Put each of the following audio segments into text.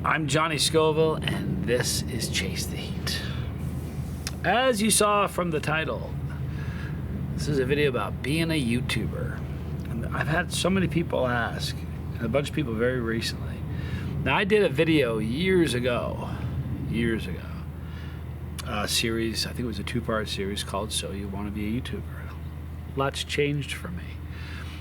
I'm Johnny Scoville, and this is Chase the Heat. As you saw from the title, this is a video about being a YouTuber. And I've had so many people ask, and a bunch of people very recently. Now, I did a video years ago, a series, I think it was a two-part series called So You Want to Be a YouTuber. Lots changed for me.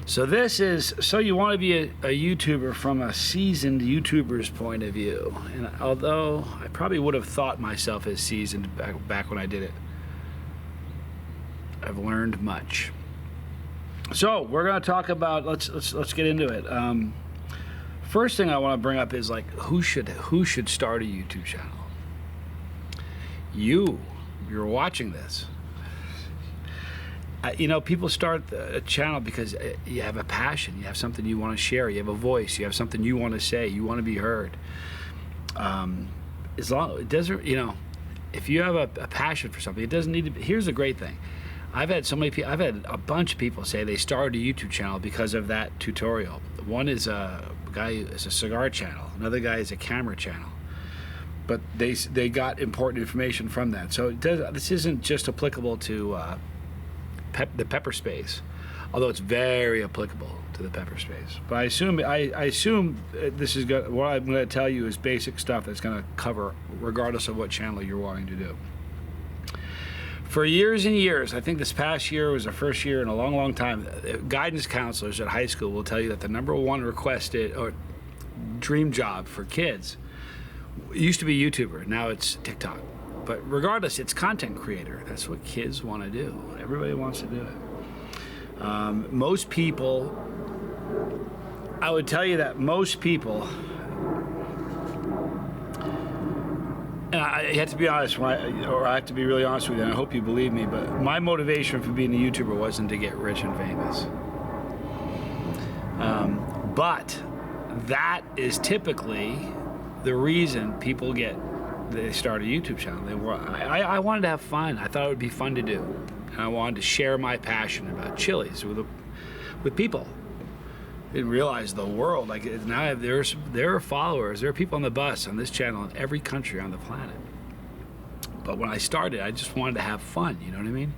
So this is So You Want to Be a YouTuber from a seasoned YouTuber's point of view. And although I probably would have thought myself as seasoned back when I did it, I've learned much. So we're going to talk about, let's get into it. First thing I want to bring up is like who should start a YouTube channel? You're watching this. You know, people start a channel because you have a passion, you have something you want to share, you have a voice, you have something you want to say, you want to be heard. As long it doesn't, you know, if you have a passion for something, it doesn't need to be. Here's the great thing: I've had a bunch of people say they started a YouTube channel because of that tutorial. One is a guy who is a cigar channel, another guy is a camera channel. But they got important information from that. So this isn't just applicable to the pepper space, although it's very applicable to the pepper space. But I assume this is what I'm going to tell you is basic stuff that's going to cover regardless of what channel you're wanting to do. For years and years, I think this past year was the first year in a long, long time, guidance counselors at high school will tell you that the #1 requested or dream job for kids used to be YouTuber. Now it's TikTok. But regardless, it's content creator. That's what kids want to do. Everybody wants to do it. Most people, I would tell you that most people, and I have to be honest, or I have to be really honest with you, and I hope you believe me, but my motivation for being a YouTuber wasn't to get rich and famous. But that is typically the reason people they start a YouTube channel. I wanted to have fun. I thought it would be fun to do. And I wanted to share my passion about chilies with people. I didn't realize the world. Like now there are followers, there are people on the bus on this channel in every country on the planet. But when I started, I just wanted to have fun, you know what I mean?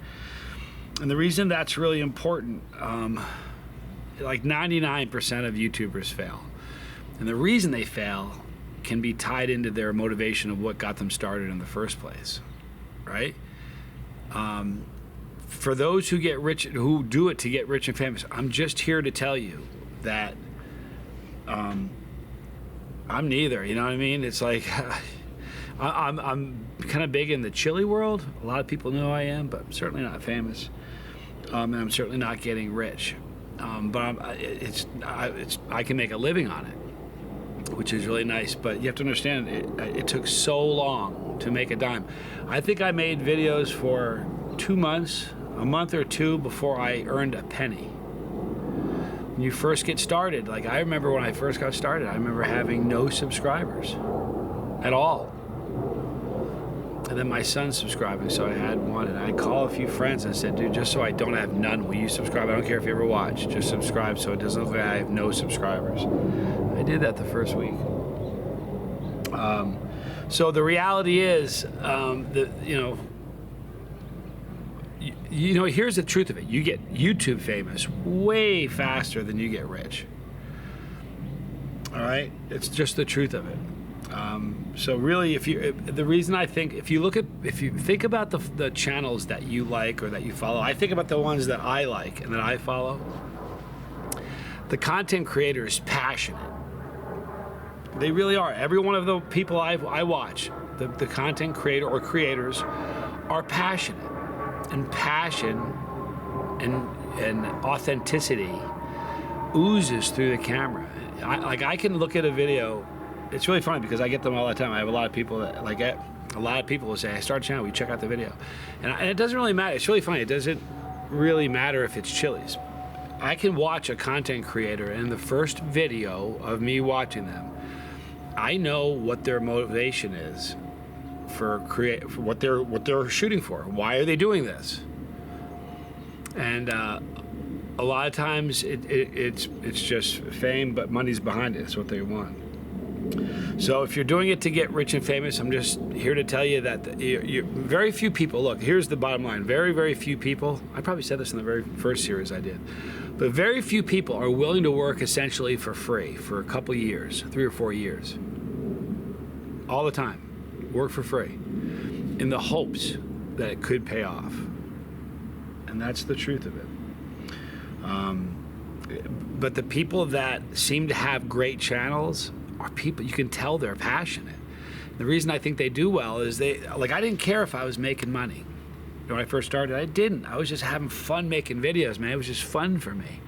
And the reason that's really important, like 99% of YouTubers fail. And the reason they fail can be tied into their motivation of what got them started in the first place, right? For those who get rich, who do it to get rich and famous, I'm just here to tell you that I'm neither. You know what I mean? It's like I'm kind of big in the chili world. A lot of people know I am, but I'm certainly not famous, and I'm certainly not getting rich. But I can make a living on it, which is really nice. But you have to understand, it took so long to make a dime. I think I made videos for 2 months, a month or two before I earned a penny. When you first get started, like I remember when I first got started, I remember having no subscribers at all. And then my son subscribing, so I had one, and I'd call a few friends and I said, dude, just so I don't have none, will you subscribe? I don't care if you ever watch, just subscribe so it doesn't look like I have no subscribers. I did that the first week. So the reality is, here's the truth of it. You get YouTube famous way faster than you get rich. All right? It's just the truth of it. So really, if you think about the channels that you like or that you follow, I think about the ones that I like and that I follow. The content creator is passionate. They really are. Every one of the people I watch, the content creator or creators, are passionate. And passion and authenticity oozes through the camera. I can look at a video. It's really funny because I get them all the time. I have a lot of people that a lot of people will say, I start a channel, we check out the video. And it doesn't really matter. It's really funny. It doesn't really matter if it's chilies. I can watch a content creator, and the first video of me watching them, I know what their motivation is for what they're shooting for. Why are they doing this? And a lot of times it's just fame, but money's behind it. It's what they want. So if you're doing it to get rich and famous, I'm just here to tell you that very few people, look, here's the bottom line, very, very few people, I probably said this in the very first series I did, but very few people are willing to work essentially for free for a couple years, 3 or 4 years, all the time, work for free, in the hopes that it could pay off. And that's the truth of it. But the people that seem to have great channels are people, you can tell they're passionate. The reason I think they do well is I didn't care if I was making money. When I first started, I didn't. I was just having fun making videos, man. It was just fun for me.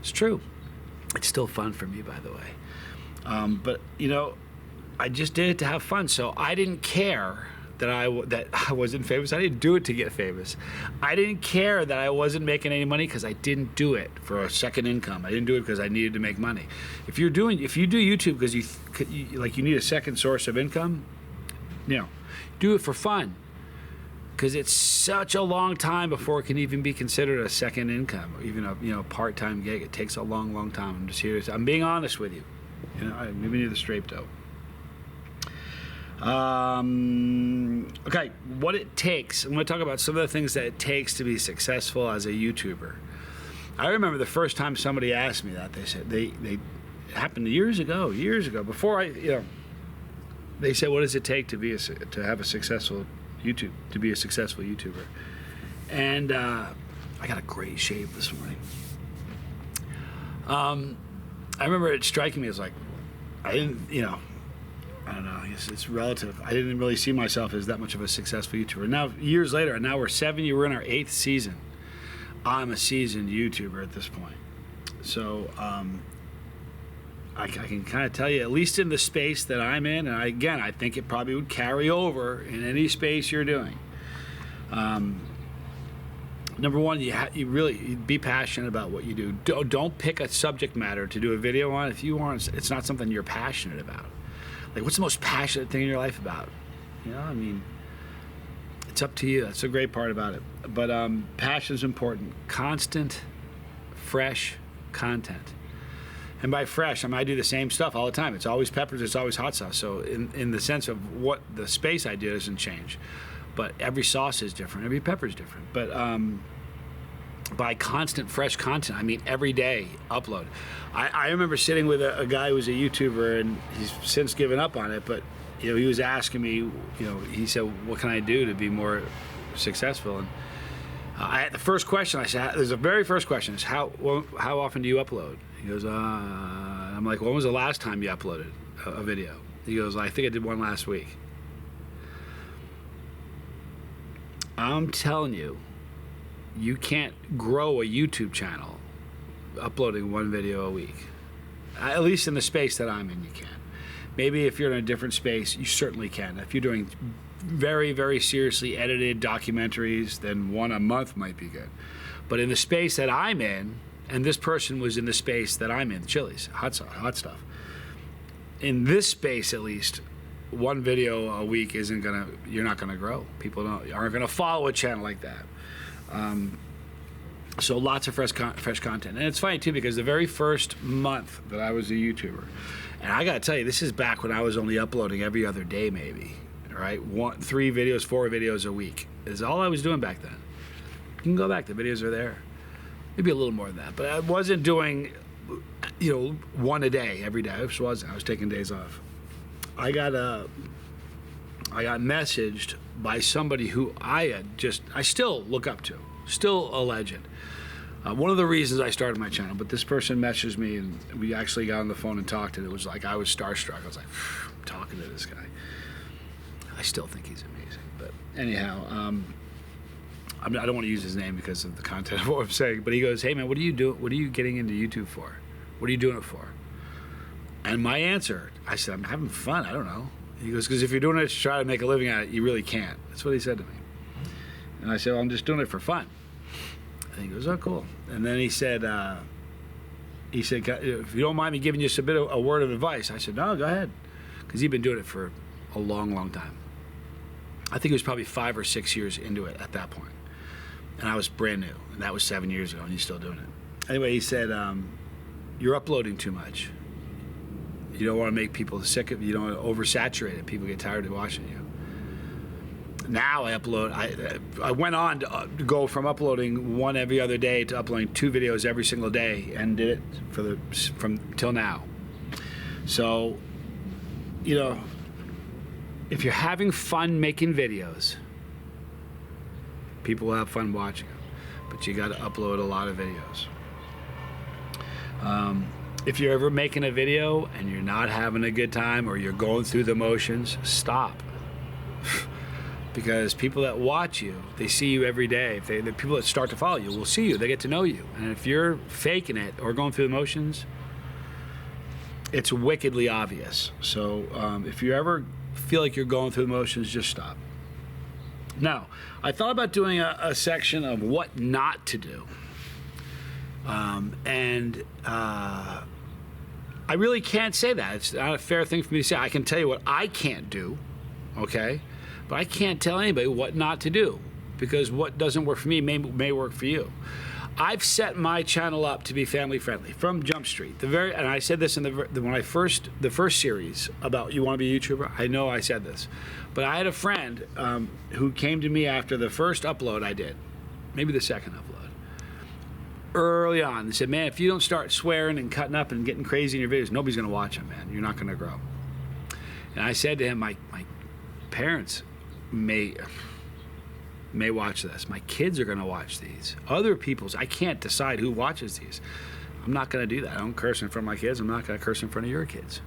It's true. It's still fun for me, by the way. But, I just did it to have fun. So I didn't care that I wasn't famous. I didn't do it to get famous. I didn't care that I wasn't making any money because I didn't do it for a second income. I didn't do it because I needed to make money. If you do YouTube because you need a second source of income, do it for fun. Because it's such a long time before it can even be considered a second income, or even a part-time gig. It takes a long, long time. I'm just here. I'm being honest with you. I'm giving you the straight dope. Okay, what it takes. I'm going to talk about some of the things that it takes to be successful as a YouTuber. I remember the first time somebody asked me that. They said it happened years ago. Before they said, "What does it take to be a successful YouTuber?" And I got a great shave this morning. I remember it striking me as like I didn't, I don't know, I guess it's relative. I didn't really see myself as that much of a successful YouTuber. Now, years later, now we're in our 8th season. I'm a seasoned YouTuber at this point. So I can kind of tell you, at least in the space that I'm in, and I think it probably would carry over in any space you're doing. Number one, you really be passionate about what you do. Don't pick a subject matter to do a video on if it's not something you're passionate about. Like, what's the most passionate thing in your life about? It's up to you. That's the great part about it. But passion is important. Constant, fresh content. And by fresh, I do the same stuff all the time. It's always peppers, it's always hot sauce. So in the sense of what the space I do doesn't change. But every sauce is different. Every pepper is different. But by constant, fresh content, I mean every day upload. I remember sitting with a guy who was a YouTuber, and he's since given up on it, but he was asking me, he said, what can I do to be more successful? And the first question I said, there's a very first question, is how often do you upload? He goes, I'm like, when was the last time you uploaded a video? He goes, I think I did one last week. I'm telling you, you can't grow a YouTube channel uploading one video a week. At least in the space that I'm in, you can. Maybe if you're in a different space, you certainly can. If you're doing very, very seriously edited documentaries, then one a month might be good. But in the space that I'm in, and this person was in the space that I'm in, chilies, hot stuff. In this space, at least, one video a week you're not gonna grow. People aren't gonna follow a channel like that. So lots of fresh content. And it's funny too, because the very first month that I was a YouTuber, and I gotta tell you, this is back when I was only uploading every other day maybe, right? 3 videos, 4 videos a week is all I was doing back then. You can go back, the videos are there. Maybe a little more than that, but I wasn't doing, one a day every day. I was taking days off. I got messaged by somebody who I still look up to, still a legend. One of the reasons I started my channel, but this person messaged me and we actually got on the phone and talked, and it was like I was starstruck. I was like, I'm talking to this guy. I still think he's amazing, but anyhow, I don't want to use his name because of the content of what I'm saying, but he goes, hey man, what are you doing? What are you getting into YouTube for? What are you doing it for? And my answer, I said, I'm having fun. I don't know. He goes, because if you're doing it to try to make a living at it, you really can't. That's what he said to me. And I said, well, I'm just doing it for fun. And he goes, oh, cool. And then he said, if you don't mind me giving you a word of advice. I said, no, go ahead. Because he'd been doing it for a long, long time. I think it was probably 5 or 6 years into it at that point. And I was brand new. And that was 7 years ago, and he's still doing it. Anyway, he said, you're uploading too much. You don't want to make people sick of you. You don't want to oversaturate it. People get tired of watching you. Now I upload. I went on to go from uploading one every other day to uploading 2 videos every single day, and did it from till now. So, you know, if you're having fun making videos, people will have fun watching them. But you got to upload a lot of videos. If you're ever making a video and you're not having a good time or you're going through the motions, stop. Because people that watch you, they see you every day. The people that start to follow you will see you. They get to know you. And if you're faking it or going through the motions, it's wickedly obvious. So if you ever feel like you're going through the motions, just stop. Now, I thought about doing a section of what not to do. I really can't say that. It's not a fair thing for me to say. I can tell you what I can't do, okay? But I can't tell anybody what not to do, because what doesn't work for me may work for you. I've set my channel up to be family friendly from Jump Street. And I said this in the first series about you want to be a YouTuber. I know I said this, but I had a friend who came to me after the first upload I did, maybe the second upload. Early on, they said, man, if you don't start swearing and cutting up and getting crazy in your videos, nobody's going to watch them, man. You're not going to grow. And I said to him, my parents may watch this. My kids are going to watch these. Other people's, I can't decide who watches these. I'm not going to do that. I don't curse in front of my kids. I'm not going to curse in front of your kids.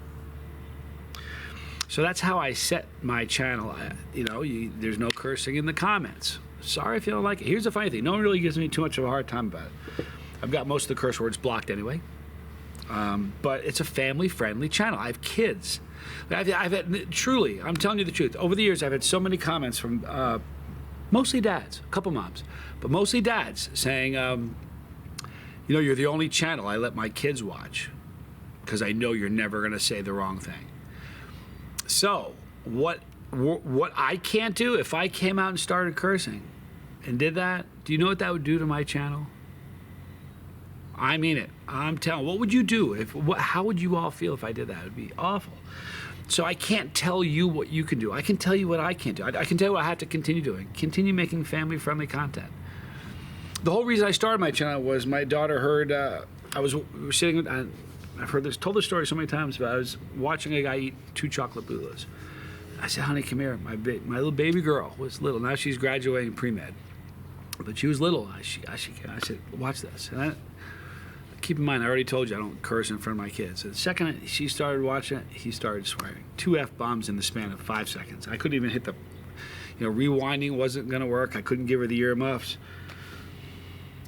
So that's how I set my channel. There's no cursing in the comments. Sorry if you don't like it. Here's the funny thing. No one really gives me too much of a hard time about it. I've got most of the curse words blocked anyway. But it's a family-friendly channel. I have kids. I've had, truly, I'm telling you the truth. Over the years, I've had so many comments from mostly dads, a couple moms, but mostly dads saying, you're the only channel I let my kids watch because I know you're never going to say the wrong thing. So what I can't do, if I came out and started cursing and did that, do you know what that would do to my channel? I mean it. I'm telling. What would you do? How would you all feel if I did that? It would be awful. So I can't tell you what you can do. I can tell you what I can't do. I can tell you what I have to continue doing. Continue making family-friendly content. The whole reason I started my channel was my daughter heard, we were sitting, I've heard this, told this story so many times, but I was watching a guy eat 2 chocolate Bulas. I said, honey, come here. My little baby girl was little. Now she's graduating pre-med. But she was little. I said, watch this. And keep in mind, I already told you I don't curse in front of my kids. So the second she started watching it, he started swearing. 2 F-bombs in the span of 5 seconds. I couldn't even hit rewinding wasn't going to work. I couldn't give her the earmuffs.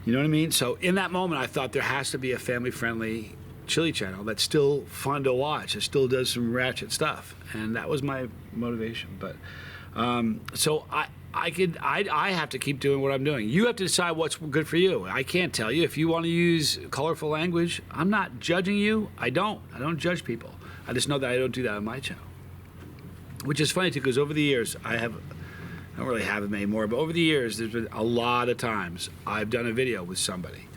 You know what I mean? So in that moment, I thought there has to be a family-friendly chili channel that's still fun to watch. It still does some ratchet stuff. And that was my motivation. But so I have to keep doing what I'm doing. You have to decide what's good for you. I can't tell you. If you want to use colorful language, I'm not judging you. I don't judge people. I just know that I don't do that on my channel. Which is funny too, because over the years I don't really have them anymore, but over the years there's been a lot of times I've done a video with somebody.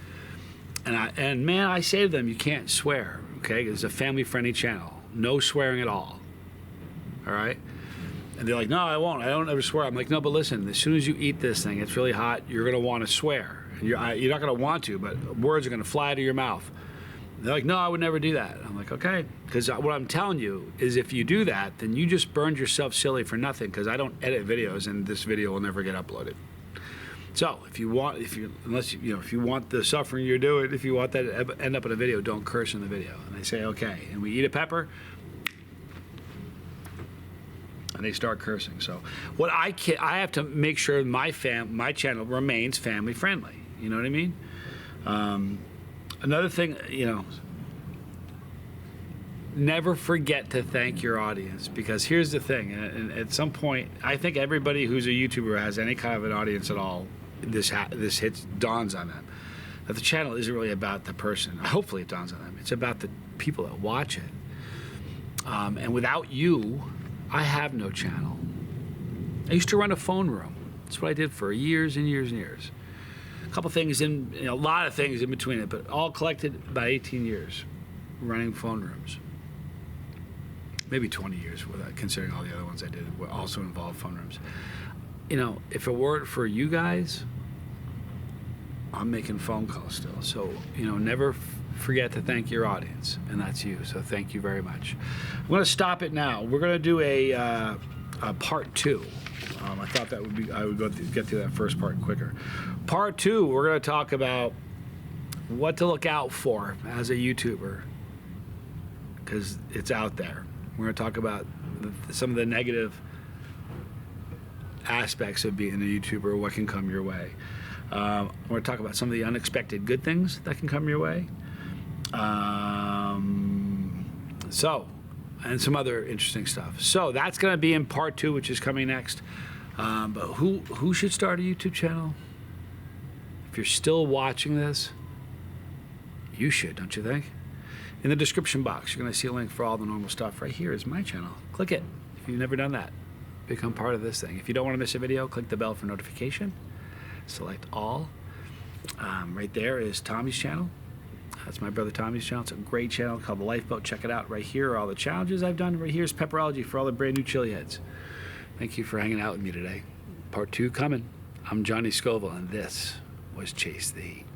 And man, I say to them, you can't swear, okay? It's a family-friendly channel. No swearing at all. All right? And they're like, no, I won't. I don't ever swear. I'm like, no, but listen, as soon as you eat this thing, it's really hot, you're going to want to swear. You're not going to want to, but words are going to fly out of your mouth. They're like, no, I would never do that. I'm like, okay. Because what I'm telling you is if you do that, then you just burned yourself silly for nothing, because I don't edit videos, and this video will never get uploaded. So if you want the suffering you're doing, if you want that to end up in a video, don't curse in the video. And they say, okay. And we eat a pepper, and they start cursing. So what I have to make sure my channel remains family friendly. You know what I mean? Another thing, never forget to thank your audience, because here's the thing, and at some point, I think everybody who's a YouTuber has any kind of an audience at all, this dawns on them, that the channel isn't really about the person. Hopefully it dawns on them. It's about the people that watch it. And without you, I have no channel. I used to run a phone room. That's what I did for years and years and years. A couple things a lot of things in between it, but all collected about 18 years running phone rooms. maybe 20 years without considering all the other ones I did were also involved phone rooms. You know, if it weren't for you guys, I'm making phone calls still. So, you know, never forget to thank your audience, and that's you. So thank you very much. I'm going to stop it now. We're going to do a part 2. I thought that would be, I would get through that first part quicker. Part 2, we're going to talk about what to look out for as a YouTuber, because it's out there. We're going to talk about some of the negative aspects of being a YouTuber, what can come your way. We're going to talk about some of the unexpected good things that can come your way. And some other interesting stuff. So that's going to be in part 2, which is coming next. But who should start a YouTube channel? If you're still watching this, you should, don't you think? In the description box, you're going to see a link for all the normal stuff. Right here is my channel. Click it if you've never done that. Become part of this thing. If you don't want to miss a video, click the bell for notification. Select all. Right there is Tommy's channel. That's my brother Tommy's channel. It's a great channel called The Lifeboat. Check it out. Right here are all the challenges I've done. Right here is Pepperology for all the brand new chili heads. Thank you for hanging out with me today. Part 2 coming. I'm Johnny Scoville, and this was Chase the Heat.